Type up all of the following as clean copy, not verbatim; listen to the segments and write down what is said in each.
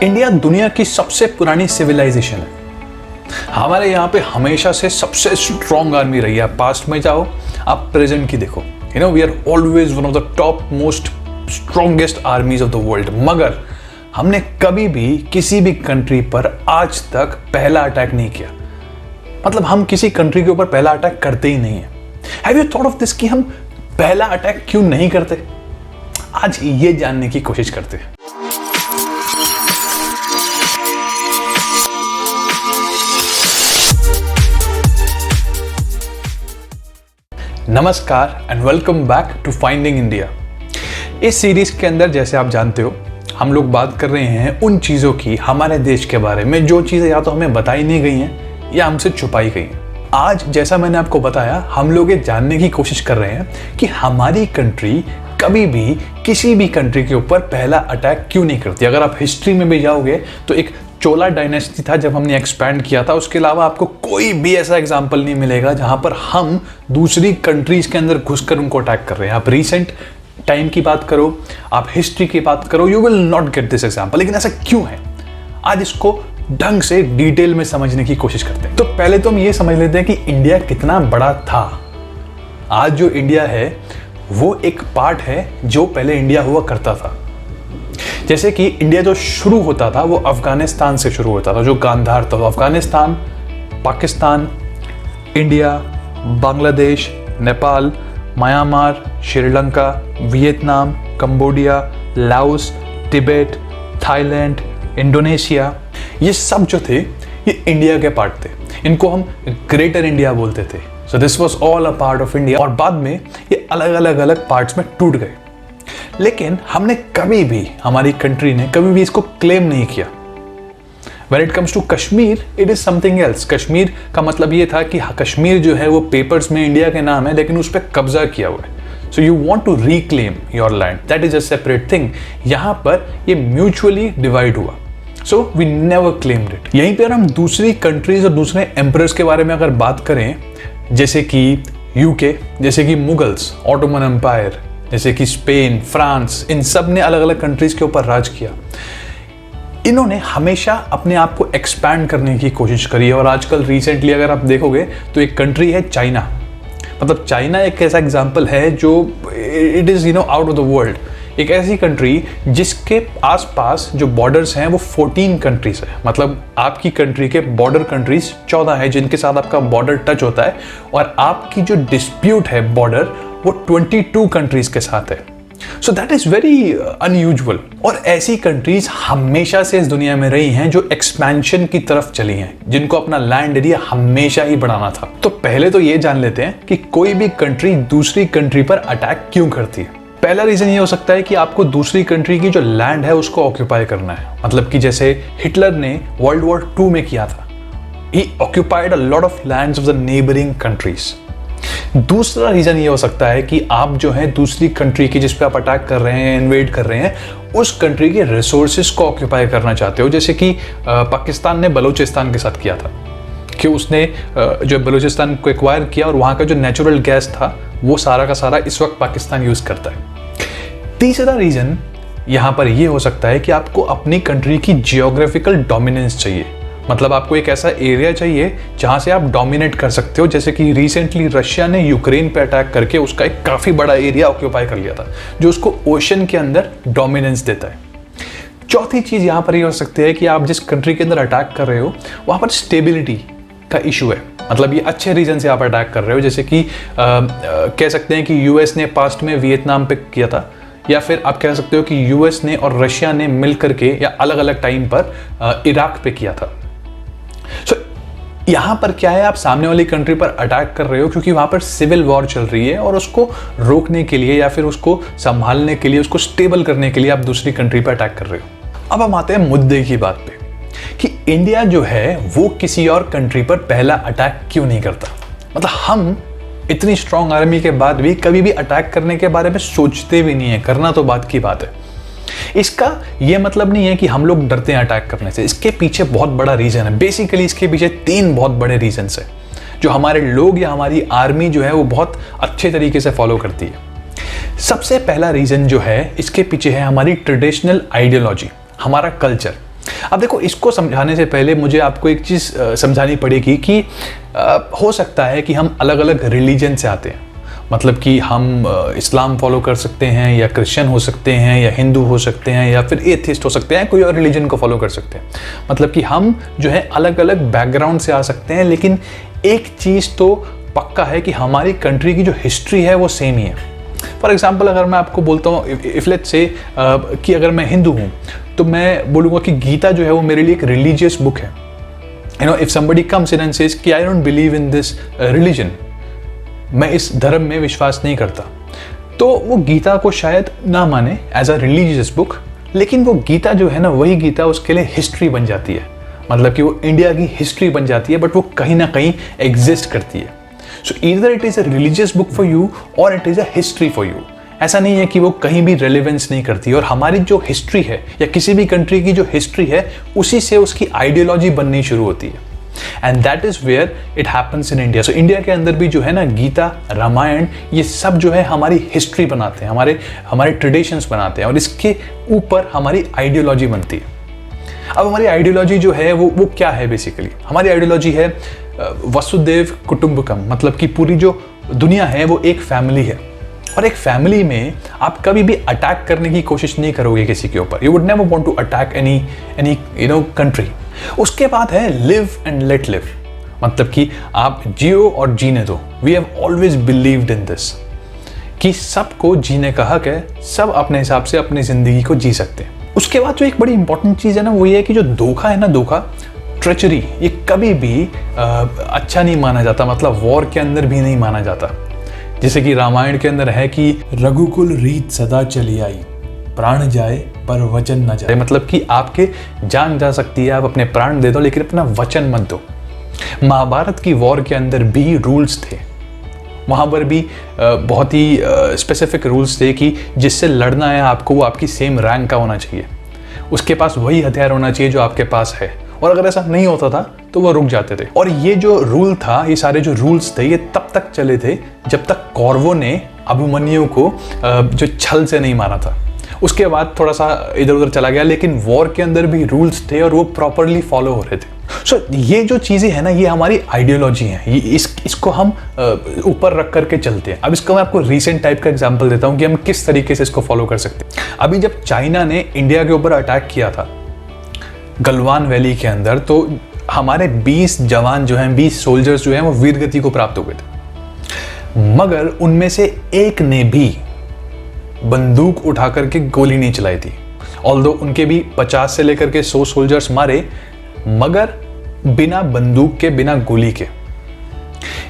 India दुनिया की सबसे पुरानी सिविलाइजेशन है। हमारे यहाँ पे हमेशा से सबसे स्ट्रॉन्ग आर्मी रही है। पास्ट में जाओ, आप प्रेजेंट की देखो, we are always one of the top most strongest armies of the world. मगर हमने कभी भी किसी भी कंट्री पर आज तक पहला अटैक नहीं किया। मतलब हम किसी कंट्री के ऊपर पहला अटैक करते ही नहीं है। Have you thought of this कि हम पहला अटैक क्यों नहीं करते? आज ये जानने की कोशिश करते हैं। Namaskar and welcome back to finding India. इस सीरीज के अंदर जैसे आप जानते हो, हम लोग बात कर रहे हैं उन चीज़ों की हमारे देश के बारे में जो चीज़ें या तो हमें बताई नहीं गई हैं या हमसे छुपाई गई हैं। आज जैसा मैंने आपको बताया, हम लोग ये जानने की कोशिश कर रहे हैं कि हमारी कंट्री कभी भी किसी भी कंट्री के ऊपर पहला अटैक क्यों नहीं करती। अगर आप हिस्ट्री में भी जाओगे तो एक चोला डायनेस्टी था जब हमने एक्सपैंड किया था, उसके अलावा आपको कोई भी ऐसा एग्जाम्पल नहीं मिलेगा जहां पर हम दूसरी कंट्रीज के अंदर घुसकर उनको अटैक कर रहे हैं। आप रीसेंट टाइम की बात करो, आप हिस्ट्री की बात करो, you will not get this example. लेकिन ऐसा क्यों है? आज इसको ढंग से डिटेल में समझने की कोशिश करते हैं। तो पहले तो हम ये समझ लेते हैं कि इंडिया कितना बड़ा था। आज जो इंडिया है वो एक पार्ट है जो पहले इंडिया हुआ करता था। जैसे कि इंडिया जो शुरू होता था वो अफगानिस्तान से शुरू होता था, जो गांधार था। Afghanistan, Pakistan, India, Bangladesh, Nepal, Myanmar, Sri Lanka, Vietnam, Cambodia, Laos, Tibet, Thailand, Indonesia, ये सब जो थे ये इंडिया के पार्ट थे। इनको हम ग्रेटर इंडिया बोलते थे। So this was all a part of India. और बाद में ये अलग अलग पार्ट्स में टूट गए। लेकिन हमने कभी भी, हमारी कंट्री ने कभी भी इसको क्लेम नहीं किया। When it comes to Kashmir, it is something else। Kashmir का मतलब ये था कि कश्मीर जो है वो पेपर्स में इंडिया के नाम है, लेकिन उस पर कब्जा किया हुआ है। So you want to reclaim your land, that is a separate thing. यहाँ पर ये म्यूचुअली डिवाइड हुआ। So we never claimed it. यहीं पर हम दूसरी कंट्रीज और दूसरे एम्परर्स के बारे में अगर बात करें, जैसे कि यूके, जैसे कि मुगल्स, ऑटोमन एम्पायर, जैसे कि स्पेन, फ्रांस, इन सब ने अलग अलग कंट्रीज के ऊपर राज किया। इन्होंने हमेशा अपने आप को एक्सपैंड करने की कोशिश करी है। और आजकल रिसेंटली अगर आप देखोगे तो एक कंट्री है चाइना। मतलब चाइना एक ऐसा एग्जांपल है जो it is out of the world. एक ऐसी कंट्री जिसके आसपास जो बॉर्डर्स हैं वो 14 कंट्रीज है। मतलब आपकी कंट्री के बॉर्डर कंट्रीज 14 है जिनके साथ आपका बॉर्डर टच होता है, और आपकी जो डिस्प्यूट है बॉर्डर वो 22 कंट्रीज के साथ है। So that is very unusual. और ऐसी कंट्रीज हमेशा से इस दुनिया में रही हैं जो एक्सपेंशन की तरफ चली हैं, जिनको अपना लैंड एरिया हमेशा ही बढ़ाना था। तो पहले तो ये जान लेते हैं कि कोई भी कंट्री दूसरी कंट्री पर अटैक क्यों करती है। पहला रीजन ये हो सकता है कि आपको दूसरी कंट्री की जो लैंड है उसको ऑक्यूपाई करना है। मतलब कि जैसे हिटलर ने वर्ल्ड वॉर 2 में किया था, he occupied a lot of lands of the neighbouring countries. दूसरा रीजन ये हो सकता है कि आप जो है दूसरी कंट्री की जिस पे आप अटैक कर रहे हैं, इन्वेड कर रहे हैं, उस कंट्री के रिसोर्सेज को ऑक्यूपाई करना चाहते हो। जैसे कि पाकिस्तान ने बलूचिस्तान के साथ किया था कि उसने जो बलूचिस्तान को एक्वायर किया और वहाँ का जो नेचुरल गैस था वो सारा का सारा इस वक्त पाकिस्तान यूज़ करता है। तीसरा रीजन यहाँ पर ये हो सकता है कि आपको अपनी कंट्री की जियोग्राफिकल डोमिनेंस चाहिए। मतलब आपको एक ऐसा एरिया चाहिए जहाँ से आप डोमिनेट कर सकते हो। जैसे कि रिसेंटली रशिया ने यूक्रेन पे अटैक करके उसका एक काफ़ी बड़ा एरिया ऑक्यूपाई कर लिया था, जो उसको ओशन के अंदर डोमिनेंस देता है। चौथी चीज़ यहाँ पर ये हो सकती है कि आप जिस कंट्री के अंदर अटैक कर रहे हो वहाँ पर स्टेबिलिटी का इशू है। मतलब ये अच्छे रीजन से आप अटैक कर रहे हो। जैसे कि कह सकते हैं कि यूएस ने पास्ट में वियतनाम पे किया था, या फिर आप कह सकते हो कि यूएस ने और रशिया ने मिल करके या अलग अलग टाइम पर इराक पे किया था। सो यहाँ पर क्या है, आप सामने वाली कंट्री पर अटैक कर रहे हो क्योंकि वहाँ पर सिविल वॉर चल रही है, और उसको रोकने के लिए या फिर उसको संभालने के लिए, उसको स्टेबल करने के लिए आप दूसरी कंट्री पर अटैक कर रहे हो। अब हम आते हैं मुद्दे की बात पे कि इंडिया जो है वो किसी और कंट्री पर पहला अटैक क्यों नहीं करता। मतलब हम इतनी स्ट्रॉन्ग आर्मी के बाद भी कभी भी अटैक करने के बारे में सोचते भी नहीं है। करना तो बात की बात है। इसका यह मतलब नहीं है कि हम लोग डरते हैं अटैक करने से। इसके पीछे बहुत बड़ा रीजन है। बेसिकली इसके पीछे 3 बहुत बड़े रीजन है जो हमारे लोग या हमारी आर्मी जो है वो बहुत अच्छे तरीके से फॉलो करती है। सबसे पहला रीजन जो है इसके पीछे है हमारी ट्रेडिशनल आइडियोलॉजी, हमारा कल्चर। अब देखो, इसको समझाने से पहले मुझे आपको एक चीज़ समझानी पड़ेगी कि हो सकता है कि हम अलग अलग रिलीजन से आते हैं। मतलब कि हम इस्लाम फॉलो कर सकते हैं, या क्रिश्चियन हो सकते हैं, या हिंदू हो सकते हैं, या फिर एथिस्ट हो सकते हैं, कोई और रिलीजन को फॉलो कर सकते हैं। मतलब कि हम जो है अलग अलग बैकग्राउंड से आ सकते हैं, लेकिन एक चीज़ तो पक्का है कि हमारी कंट्री की जो हिस्ट्री है वो सेम ही है। फॉर एग्जाम्पल, अगर मैं आपको बोलता हूँ, इफ लेट्स से कि अगर मैं हिंदू हूँ, तो मैं बोलूँगा कि गीता जो है वो मेरे लिए एक रिलीजियस बुक है। You know, if somebody comes in and says कि I don't believe in this religion, मैं इस धर्म में विश्वास नहीं करता, तो वो गीता को शायद ना माने एज अ रिलीजियस बुक, लेकिन वो गीता जो है ना, वही गीता उसके लिए हिस्ट्री बन जाती है। मतलब कि वो इंडिया की हिस्ट्री बन जाती है, बट वो कहीं ना कहीं एग्जिस्ट करती है। So either it is a religious book for you और it is a history for you. ऐसा नहीं है कि वो कहीं भी रेलिवेंस नहीं करती। और हमारी जो हिस्ट्री है, या किसी भी कंट्री की जो हिस्ट्री है, उसी से उसकी आइडियोलॉजी बननी शुरू होती है। And that is where it happens in India. So India के अंदर भी जो है ना, गीता, रामायण, ये सब जो है हमारी हिस्ट्री बनाते हैं, हमारे ट्रेडिशंस बनाते हैं, और इसके ऊपर हमारी आइडियोलॉजी बनती है। अब हमारी आइडियोलॉजी जो है वो क्या है? बेसिकली हमारी आइडियोलॉजी है वसुदेव कुटुंबकम। मतलब कि पूरी जो दुनिया है वो एक फैमिली है, और एक फैमिली में आप कभी भी अटैक करने की कोशिश नहीं करोगे किसी के ऊपर। You would never want to attack any country. उसके बाद है लिव एंड लेट लिव। मतलब कि आप जियो और जीने दो। We have always believed in this कि सबको जीने का हक है, सब अपने हिसाब से अपनी जिंदगी को जी सकते हैं। उसके बाद जो एक बड़ी इंपॉर्टेंट चीज़ है ना, वो ये है कि जो धोखा है ना, धोखा, ट्रेचरी, ये कभी भी अच्छा नहीं माना जाता। मतलब वॉर के अंदर भी नहीं माना जाता। जैसे कि रामायण के अंदर है कि रघुकुल रीत सदा चली आई, प्राण जाए पर वचन न जाए। मतलब कि आपके जान जा सकती है, आप अपने प्राण दे दो, लेकिन अपना वचन मत दो। महाभारत की वॉर के अंदर भी रूल्स थे। वहाँ पर भी बहुत ही स्पेसिफिक रूल्स थे कि जिससे लड़ना है आपको, वो आपकी सेम रैंक का होना चाहिए, उसके पास वही हथियार होना चाहिए जो आपके पास है। और अगर ऐसा नहीं होता था तो वो रुक जाते थे। और ये जो रूल था, ये सारे जो रूल्स थे, ये तब तक चले थे जब तक कौरवों ने अभिमन्यु को जो छल से नहीं मारा था। उसके बाद थोड़ा सा इधर उधर चला गया, लेकिन वॉर के अंदर भी रूल्स थे और वो प्रॉपरली फॉलो हो रहे थे। सो ये जो चीज़ें हैं ना, ये हमारी आइडियोलॉजी है। इसको हम ऊपर रख करके चलते हैं। अब इसका मैं आपको रीसेंट टाइप का एग्जांपल देता हूँ कि हम किस तरीके से इसको फॉलो कर सकते हैं। अभी जब चाइना ने इंडिया के ऊपर अटैक किया था गलवान वैली के अंदर, तो हमारे 20 जवान जो हैं, 20 सोल्जर्स जो हैं, वो वीरगति को प्राप्त हो गए थे। मगर उनमें से एक ने भी बंदूक उठा करके गोली नहीं चलाई थी। ऑल्दो उनके भी 50 से लेकर के 100 सोल्जर्स मारे, मगर बिना बंदूक के, बिना गोली के।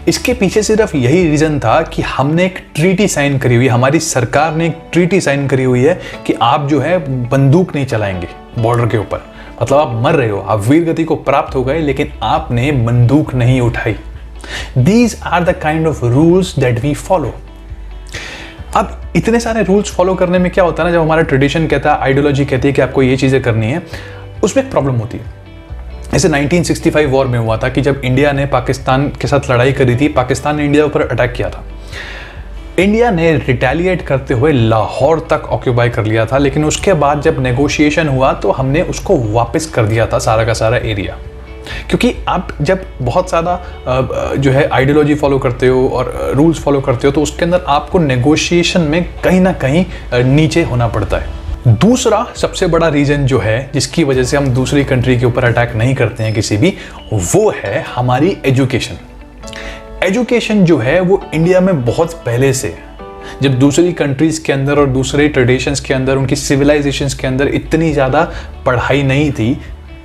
इसके पीछे सिर्फ यही रीजन था कि हमने एक ट्रीटी साइन करी हुई है, हमारी सरकार ने एक ट्रीटी साइन करी हुई है कि आप जो है बंदूक नहीं चलाएंगे बॉर्डर के ऊपर। मतलब आप मर रहे हो, आप वीरगति को प्राप्त हो गए, लेकिन आपने बंदूक नहीं उठाई। These are the kind of rules that we follow. अब इतने सारे रूल्स फॉलो करने में क्या होता है ना, जब हमारा ट्रेडिशन कहता है, आइडियोलॉजी कहती है कि आपको ये चीज़ें करनी है, उसमें एक प्रॉब्लम होती है। जैसे 1965 वॉर में हुआ था कि जब इंडिया ने पाकिस्तान के साथ लड़ाई करी थी, पाकिस्तान ने इंडिया पर अटैक किया था। इंडिया ने रिटेलिएट करते हुए लाहौर तक ऑक्यूपाई कर लिया था, लेकिन उसके बाद जब नेगोशिएशन हुआ तो हमने उसको वापस कर दिया था, सारा का सारा एरिया। क्योंकि आप जब बहुत ज़्यादा जो है आइडियोलॉजी फॉलो करते हो और रूल्स फॉलो करते हो, तो उसके अंदर आपको नेगोशिएशन में कहीं ना कहीं नीचे होना पड़ता है। दूसरा सबसे बड़ा रीज़न जो है जिसकी वजह से हम दूसरी कंट्री के ऊपर अटैक नहीं करते हैं किसी भी, वो है हमारी एजुकेशन। एजुकेशन जो है वो इंडिया में बहुत पहले से है। जब दूसरी कंट्रीज़ के अंदर और दूसरे ट्रेडिशंस के अंदर, उनकी सिविलाइजेशंस के अंदर इतनी ज़्यादा पढ़ाई नहीं थी,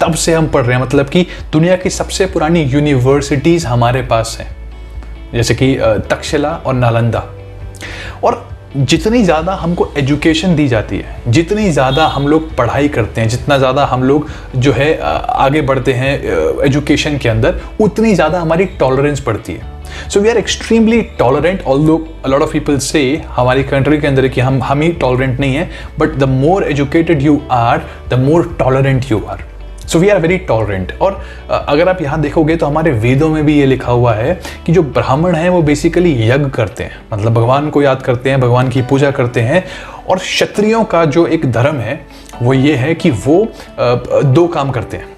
तब से हम पढ़ रहे हैं। मतलब कि दुनिया की सबसे पुरानी यूनिवर्सिटीज़ हमारे पास हैं, जैसे कि तक्षशिला और नालंदा। और जितनी ज़्यादा हमको एजुकेशन दी जाती है, जितनी ज़्यादा हम लोग पढ़ाई करते हैं, जितना ज़्यादा हम लोग जो है आगे बढ़ते हैं एजुकेशन के अंदर, उतनी ज़्यादा हमारी टॉलरेंस बढ़ती है। So we are extremely tolerant, although a lot of people से हमारी कंट्री के अंदर कि हम ही टॉलरेंट नहीं है, but the more educated you are, the more tolerant you are. So we are very tolerant. और अगर आप यहाँ देखोगे तो हमारे वेदों में भी ये लिखा हुआ है कि जो ब्राह्मण हैं वो बेसिकली यज्ञ करते हैं, मतलब भगवान को याद करते हैं, भगवान की पूजा करते हैं। और क्षत्रियों का जो एक धर्म है वो ये है कि वो दो काम करते हैं।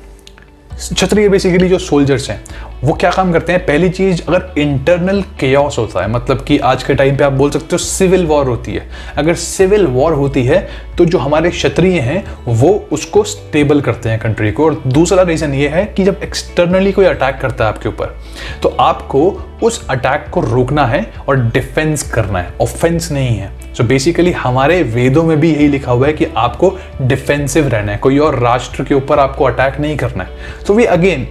क्षत्रिय बेसिकली जो सोल्जर्स हैं वो क्या काम करते हैं, पहली चीज, अगर इंटरनल केओस होता है, मतलब कि आज के टाइम पे आप बोल सकते हो सिविल वॉर होती है, अगर सिविल वॉर होती है तो जो हमारे क्षत्रिय हैं वो उसको स्टेबल करते हैं कंट्री को। और दूसरा रीजन ये है कि जब एक्सटर्नली कोई अटैक करता है आपके ऊपर तो आपको उस अटैक को रोकना है और डिफेंस करना है, ऑफेंस नहीं है। सो बेसिकली हमारे वेदों में भी यही लिखा हुआ है कि आपको डिफेंसिव रहना है, कोई और राष्ट्र के ऊपर आपको अटैक नहीं करना है। So we again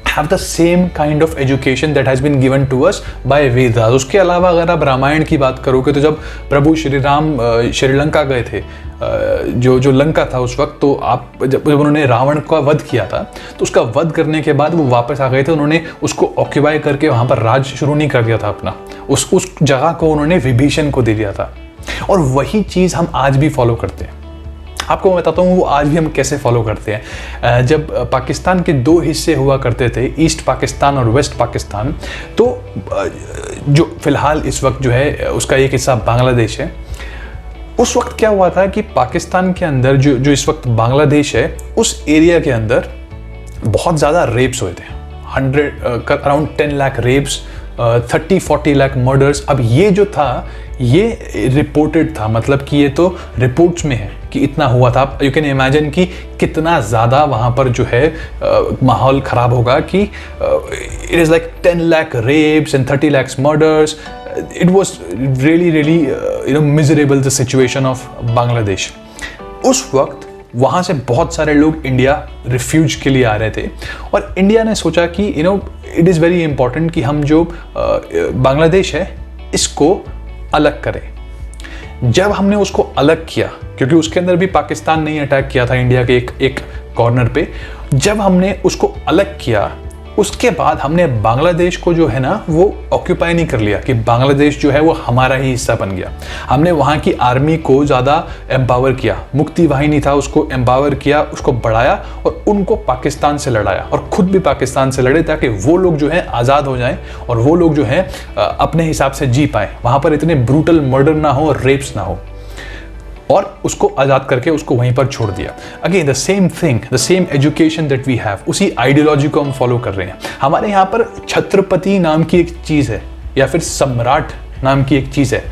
have the same kind of education that has been given to us by Vedas। उसके अलावा अगर आप रामायण की बात करोगे तो जब प्रभु श्री राम श्रीलंका गए थे, जो लंका था उस वक्त, तो आप जब उन्होंने रावण का वध किया था तो उसका वध करने के बाद वो वापस आ गए थे, उन्होंने उसको ऑक्यूपाई करके वहाँ पर राज शुरू नहीं कर दिया था अपना, उस जगह को उन्होंने विभीषण को दे दिया था। और वही चीज़ हम आज भी फॉलो करते हैं। आपको मैं बताता हूँ वो आज भी हम कैसे फॉलो करते हैं। जब पाकिस्तान के दो हिस्से हुआ करते थे, ईस्ट पाकिस्तान और वेस्ट पाकिस्तान, तो जो फिलहाल इस वक्त जो है उसका एक हिस्सा बांग्लादेश है, उस वक्त क्या हुआ था कि पाकिस्तान के अंदर जो इस वक्त बांग्लादेश है उस एरिया के अंदर बहुत ज़्यादा रेप्स हुए थे, around 10 lakh reps, 30-40 lakh murders. अब ये जो था ये रिपोर्टेड था, मतलब कि ये तो रिपोर्ट्स में है कि इतना हुआ था। यू कैन इमेजिन कि कितना ज़्यादा वहाँ पर जो है माहौल ख़राब होगा कि it is like 10 lakh reps and 30 lakhs murders. It was really miserable the situation of Bangladesh. उस वक्त वहाँ से बहुत सारे लोग इंडिया रिफ्यूज के लिए आ रहे थे और इंडिया ने सोचा कि इट इज़ वेरी इंपॉर्टेंट कि हम जो बांग्लादेश है इसको अलग करें। जब हमने उसको अलग किया, क्योंकि उसके अंदर भी पाकिस्तान ने अटैक किया था इंडिया के एक कॉर्नर पे, जब हमने उसको अलग किया उसके बाद हमने बांग्लादेश को जो है ना वो ऑक्यूपाई नहीं कर लिया कि बांग्लादेश जो है वो हमारा ही हिस्सा बन गया। हमने वहाँ की आर्मी को ज़्यादा एम्पावर किया, मुक्ति वाहिनी था उसको एम्पावर किया, उसको बढ़ाया और उनको पाकिस्तान से लड़ाया और ख़ुद भी पाकिस्तान से लड़े ताकि वो लोग जो है आज़ाद हो जाएं और वो लोग जो है अपने हिसाब से जी पाएँ, वहाँ पर इतने ब्रूटल मर्डर ना हो, रेप्स ना हो, और उसको आज़ाद करके उसको वहीं पर छोड़ दिया। Again the same thing, the same education that we have, उसी आइडियोलॉजी को हम फॉलो कर रहे हैं। हमारे यहाँ पर छत्रपति नाम की एक चीज़ है या फिर सम्राट नाम की एक चीज़ है,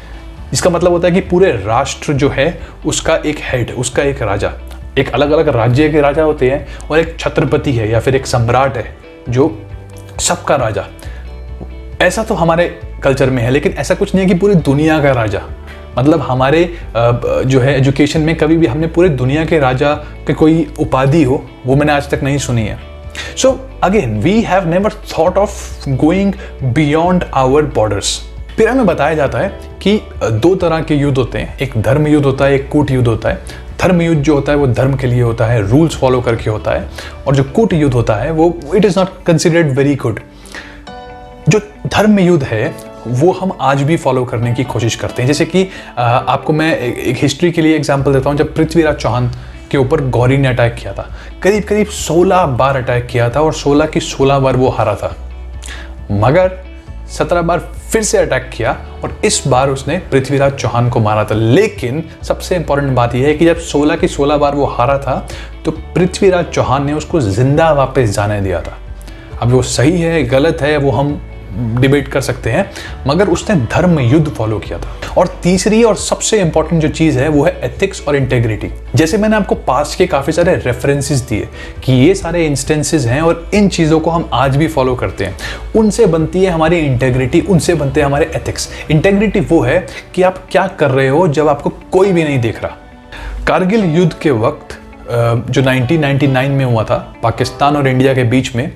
इसका मतलब होता है कि पूरे राष्ट्र जो है उसका एक हेड, उसका एक राजा, एक अलग अलग राज्य के राजा होते हैं और एक छत्रपति है या फिर एक सम्राट है जो सबका राजा। ऐसा तो हमारे कल्चर में है, लेकिन ऐसा कुछ नहीं है कि पूरी दुनिया का राजा। मतलब हमारे जो है एजुकेशन में कभी भी हमने पूरे दुनिया के राजा के कोई उपाधि हो वो मैंने आज तक नहीं सुनी है। So again we have never thought of going beyond our borders. फिर हमें बताया जाता है कि दो तरह के युद्ध होते हैं, एक धर्म युद्ध होता है, एक कूट युद्ध होता है। धर्म युद्ध जो होता है वो धर्म के लिए होता है, रूल्स फॉलो करके होता है, और जो कूट युद्ध होता है वो it is not considered very good. जो धर्म युद्ध है वो हम आज भी फॉलो करने की कोशिश करते हैं। जैसे कि आपको मैं एक हिस्ट्री के लिए एग्जांपल देता हूँ। जब पृथ्वीराज चौहान के ऊपर गौरी ने अटैक किया था, करीब करीब 16 बार अटैक किया था और 16 की 16 बार वो हारा था, मगर 17 बार फिर से अटैक किया और इस बार उसने पृथ्वीराज चौहान को मारा था। लेकिन सबसे इंपॉर्टेंट बात यह है कि जब 16 की 16 बार वो हारा था तो पृथ्वीराज चौहान ने उसको जिंदा वापस जाने दिया था। अब वो सही है गलत है वो हम डिबेट कर सकते हैं, मगर उसने धर्म युद्ध फॉलो किया था। और तीसरी और सबसे इंपॉर्टेंट जो चीज़ है वो है एथिक्स और इंटेग्रिटी। जैसे मैंने आपको पास्ट के काफ़ी सारे रेफरेंसेस दिए कि ये सारे इंस्टेंसेस हैं और इन चीज़ों को हम आज भी फॉलो करते हैं। उनसे बनती है हमारी इंटेग्रिटी, उनसे बनते हैं हमारे एथिक्स। इंटेग्रिटी वो है कि आप क्या कर रहे हो जब आपको कोई भी नहीं देख रहा। कारगिल युद्ध के वक्त जो 1999 में हुआ था पाकिस्तान और इंडिया के बीच में,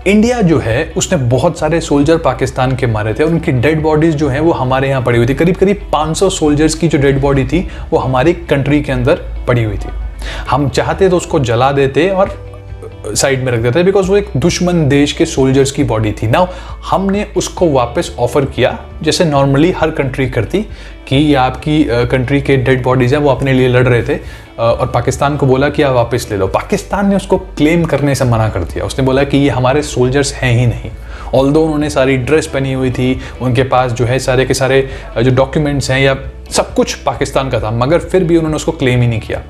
इंडिया जो है उसने बहुत सारे सोल्जर पाकिस्तान के मारे थे और उनकी डेड बॉडीज जो हैं वो हमारे यहाँ पड़ी हुई थी। करीब करीब 500 सोल्जर्स की जो डेड बॉडी थी वो हमारी कंट्री के अंदर पड़ी हुई थी। हम चाहते तो उसको जला देते और साइड में रख देते बिकॉज वो एक दुश्मन देश के सोल्जर्स की बॉडी थी। नाउ हमने उसको वापस ऑफर किया जैसे नॉर्मली हर कंट्री करती कि ये आपकी कंट्री के डेड बॉडीज हैं वो अपने लिए लड़ रहे थे और पाकिस्तान को बोला कि आप वापस ले लो। पाकिस्तान ने उसको क्लेम करने से मना कर दिया। उसने बोला कि ये हमारे सोल्जर्स हैं ही नहीं। ऑल्दो उन्होंने सारी ड्रेस पहनी हुई थी, उनके पास जो है सारे के सारे जो डॉक्यूमेंट्स हैं या सब कुछ पाकिस्तान का था, मगर फिर भी उन्होंने उसको क्लेम ही नहीं किया।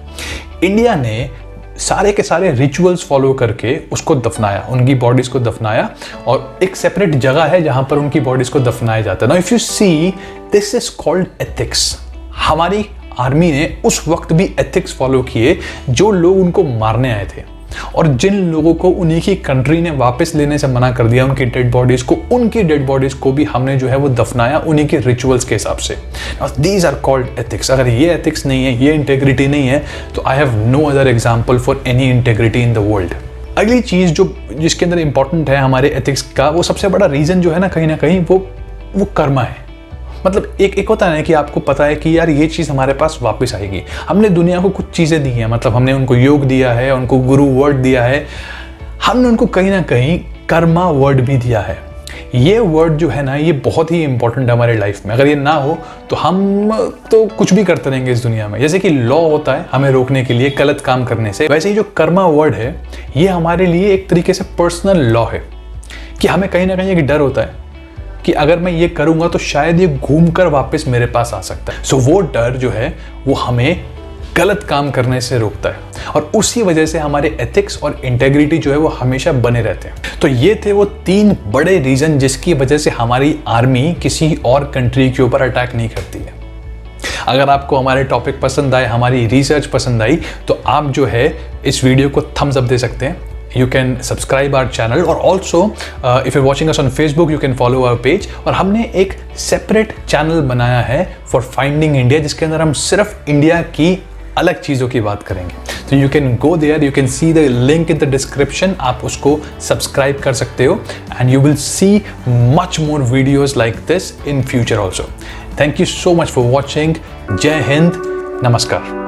इंडिया ने सारे के सारे रिचुअल्स फॉलो करके उसको दफनाया, उनकी बॉडीज को दफनाया, और एक सेपरेट जगह है जहां पर उनकी बॉडीज को दफनाया जाता है। Now if you see, this is called ethics. हमारी आर्मी ने उस वक्त भी एथिक्स फॉलो किए, जो लोग उनको मारने आए थे, और जिन लोगों को उन्हीं की कंट्री ने वापस लेने से मना कर दिया उनकी डेड बॉडीज को, उनकी डेड बॉडीज को भी हमने जो है वो दफनाया उन्हीं के रिचुअल्स के हिसाब से। These are called ethics. अगर ये एथिक्स नहीं है, ये इंटेग्रिटी नहीं है, तो I have no other example for any integrity in the world. अगली चीज जो जिसके अंदर इंपॉर्टेंट है हमारे एथिक्स का, वो सबसे बड़ा रीजन जो है ना कहीं वो कर्मा है। मतलब एक होता है कि आपको पता है कि यार ये चीज़ हमारे पास वापस आएगी। हमने दुनिया को कुछ चीज़ें दी हैं, मतलब हमने उनको योग दिया है, उनको गुरु वर्ड दिया है, हमने उनको कहीं ना कहीं कर्मा वर्ड भी दिया है। ये वर्ड जो है ना, ये बहुत ही इंपॉर्टेंट है हमारे लाइफ में। अगर ये ना हो तो हम तो कुछ भी करते रहेंगे इस दुनिया में। जैसे कि लॉ होता है हमें रोकने के लिए गलत काम करने से, वैसे ही जो कर्मा वर्ड है ये हमारे लिए एक तरीके से पर्सनल लॉ है, कि हमें कहीं ना कहीं एक डर होता है कि अगर मैं ये करूंगा तो शायद ये घूमकर वापस मेरे पास आ सकता है। सो वो डर जो है वो हमें गलत काम करने से रोकता है, और उसी वजह से हमारे एथिक्स और इंटेग्रिटी जो है वो हमेशा बने रहते हैं। तो ये थे वो 3 बड़े रीजन जिसकी वजह से हमारी आर्मी किसी और कंट्री के ऊपर अटैक नहीं करती है। अगर आपको हमारे टॉपिक पसंद आए, हमारी रिसर्च पसंद आई, तो आप जो है इस वीडियो को थम्स अप दे सकते हैं। You can subscribe our channel, और also if you're watching us on Facebook, you can follow our page। और हमने एक सेपरेट चैनल बनाया है for Finding India, जिसके अंदर हम सिर्फ इंडिया की अलग चीज़ों की बात करेंगे। तो you can go there, you can see the link in the description, आप उसको सब्सक्राइब कर सकते हो, and you will see much more videos like this in future also। Thank you so much for watching। जय हिंद, नमस्कार।